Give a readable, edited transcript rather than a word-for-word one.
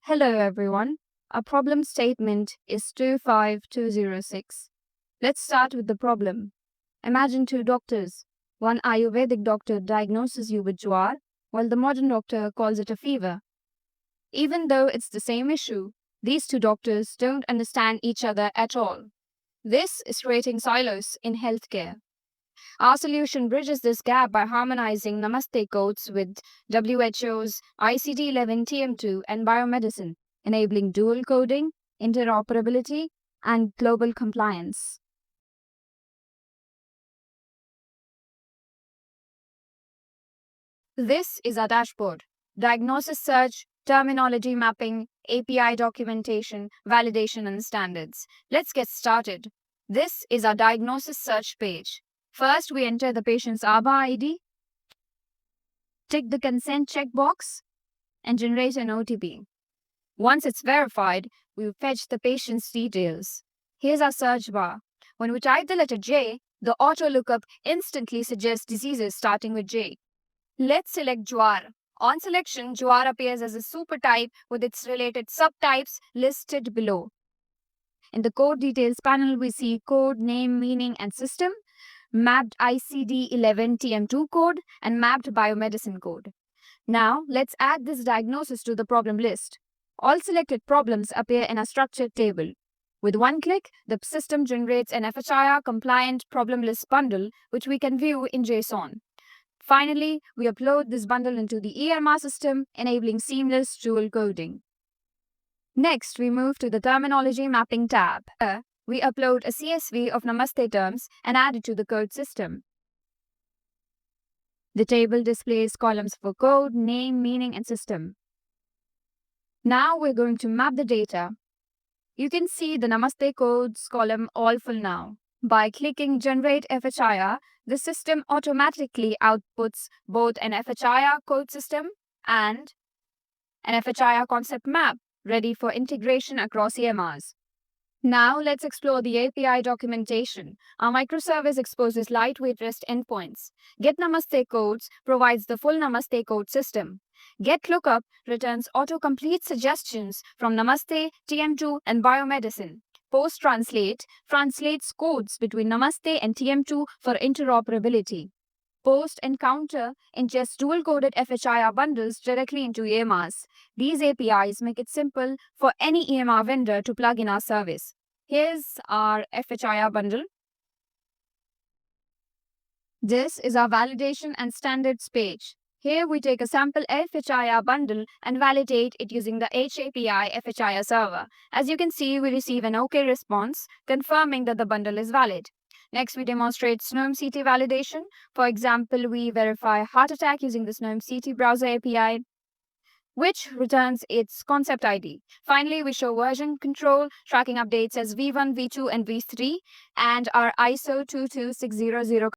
Hello everyone. Our problem statement is 25206. Let's start with the problem. Imagine two doctors. One Ayurvedic doctor diagnoses you with jwar, while the modern doctor calls it a fever. Even though it's the same issue, these two doctors don't understand each other at all. This is creating silos in healthcare. Our solution bridges this gap by harmonizing Namaste codes with WHO's ICD 11 TM2 and biomedicine, enabling dual coding, interoperability, and global compliance. This is our dashboard: diagnosis search, terminology mapping, API documentation, validation, and standards. Let's get started. This is our diagnosis search page. First, we enter the patient's ABA ID, tick the consent checkbox, and generate an OTP. Once it's verified, we fetch the patient's details. Here's our search bar. When we type the letter J, the auto lookup instantly suggests diseases starting with J. Let's select Jwar. On selection, Jwar appears as a supertype with its related subtypes listed below. In the code details panel, we see code, name, meaning, and system, mapped ICD 11 TM2 code, and mapped biomedicine code. Now, let's add this diagnosis to the problem list. All selected problems appear in a structured table. With one click, the system generates an FHIR compliant problem list bundle, which we can view in JSON. Finally, we upload this bundle into the EMR system, enabling seamless dual coding. Next, we move to the terminology mapping tab. Here, we upload a CSV of Namaste terms and add it to the code system. The table displays columns for code, name, meaning, and system. Now we're going to map the data. You can see the Namaste codes column all full now. By clicking Generate FHIR, the system automatically outputs both an FHIR code system and an FHIR concept map ready for integration across EMRs. Now let's explore the API documentation. Our microservice exposes lightweight REST endpoints. Get Namaste codes provides the full Namaste code system. Get Lookup returns autocomplete suggestions from Namaste, TM2, and biomedicine. Post Translate translates codes between Namaste and TM2 for interoperability. Post and Counter ingest dual-coded FHIR bundles directly into EMRs. These APIs make it simple for any EMR vendor to plug in our service. Here's our FHIR bundle. This is our validation and standards page. Here we take a sample FHIR bundle and validate it using the HAPI FHIR server. As you can see, we receive an OK response confirming that the bundle is valid. Next, we demonstrate SNOME-CT validation. For example, we verify heart attack using the SNOME-CT browser API, which returns its concept ID. Finally, we show version control, tracking updates as V1, V2, and V3, and our ISO 22600